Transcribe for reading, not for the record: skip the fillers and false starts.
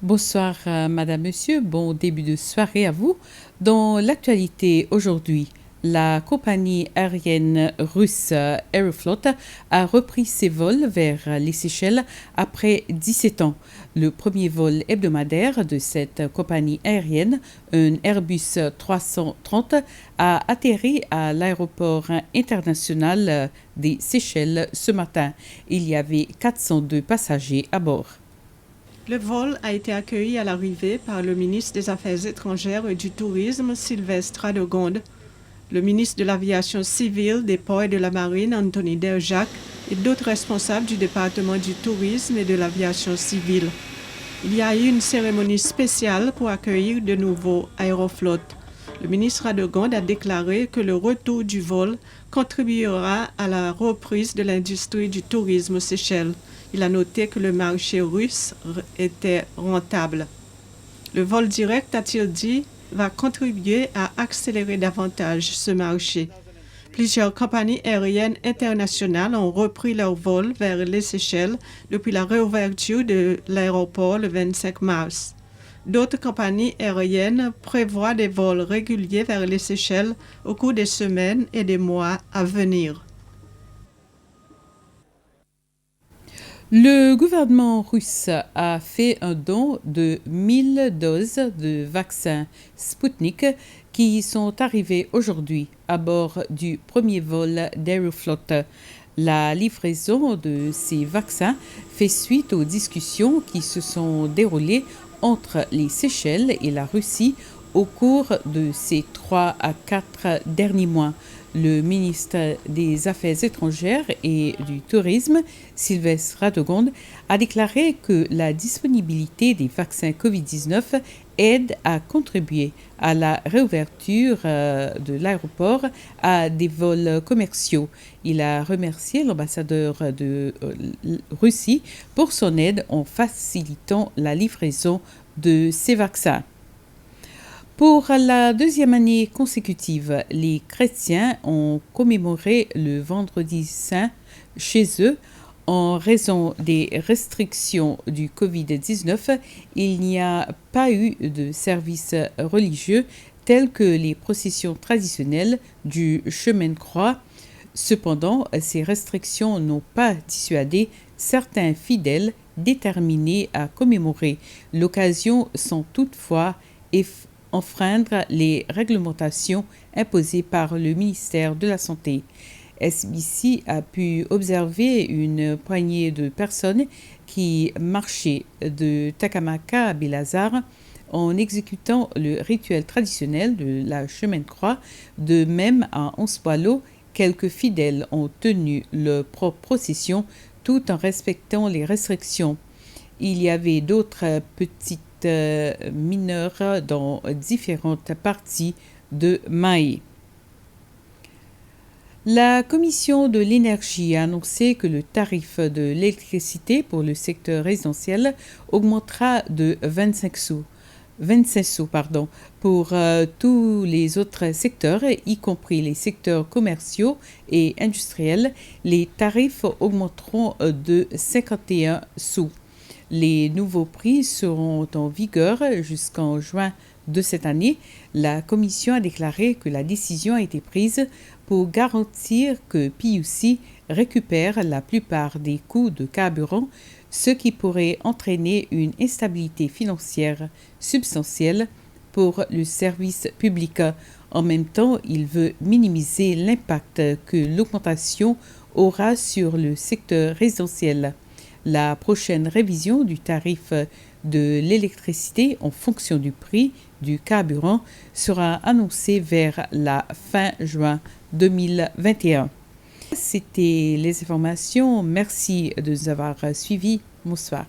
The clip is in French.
Bonsoir, Madame, Monsieur. Bon début de soirée à vous. Dans l'actualité aujourd'hui, la compagnie aérienne russe Aeroflot a repris ses vols vers les Seychelles après 17 ans. Le premier vol hebdomadaire de cette compagnie aérienne, un Airbus 330, a atterri à l'aéroport international des Seychelles ce matin. Il y avait 402 passagers à bord. Le vol a été accueilli à l'arrivée par le ministre des Affaires étrangères et du Tourisme, Sylvestre Radegonde, le ministre de l'Aviation civile, des Ports et de la Marine, Anthony Derjac, et d'autres responsables du département du tourisme et de l'aviation civile. Il y a eu une cérémonie spéciale pour accueillir de nouveau Aeroflot. Le ministre Radegonde a déclaré que le retour du vol contribuera à la reprise de l'industrie du tourisme aux Seychelles. Il a noté que le marché russe était rentable. Le vol direct, a-t-il dit, va contribuer à accélérer davantage ce marché. Plusieurs compagnies aériennes internationales ont repris leur vol vers les Seychelles depuis la réouverture de l'aéroport le 25 mars. D'autres compagnies aériennes prévoient des vols réguliers vers les Seychelles au cours des semaines et des mois à venir. Le gouvernement russe a fait un don de 1000 doses de vaccin Sputnik qui sont arrivées aujourd'hui à bord du premier vol d'Aeroflot. La livraison de ces vaccins fait suite aux discussions qui se sont déroulées entre les Seychelles et la Russie au cours de ces 3 à 4 derniers mois. Le ministre des Affaires étrangères et du Tourisme, Sylvestre Radegonde, a déclaré que la disponibilité des vaccins COVID-19 aide à contribuer à la réouverture de l'aéroport à des vols commerciaux. Il a remercié l'ambassadeur de Russie pour son aide en facilitant la livraison de ces vaccins. Pour la deuxième année consécutive, les chrétiens ont commémoré le Vendredi Saint chez eux. En raison des restrictions du Covid-19, il n'y a pas eu de services religieux tels que les processions traditionnelles du chemin de croix. Cependant, ces restrictions n'ont pas dissuadé certains fidèles déterminés à commémorer l'occasion sans toutefois enfreindre les réglementations imposées par le ministère de la Santé. SBC a pu observer une poignée de personnes qui marchaient de Takamaka à Belazar en exécutant le rituel traditionnel de la chemin de croix. De même, à Onspalo, quelques fidèles ont tenu leur propre procession tout en respectant les restrictions. Il y avait d'autres petites mineurs dans différentes parties de Maé. La Commission de l'énergie a annoncé que le tarif de l'électricité pour le secteur résidentiel augmentera de 25 sous. Pour tous les autres secteurs, y compris les secteurs commerciaux et industriels, les tarifs augmenteront de 51 sous. Les nouveaux prix seront en vigueur jusqu'en juin de cette année. La Commission a déclaré que la décision a été prise pour garantir que PUC récupère la plupart des coûts de carburant, ce qui pourrait entraîner une instabilité financière substantielle pour le service public. En même temps, il veut minimiser l'impact que l'augmentation aura sur le secteur résidentiel. La prochaine révision du tarif de l'électricité en fonction du prix du carburant sera annoncée vers la fin juin 2021. C'était les informations. Merci de nous avoir suivis. Bonsoir.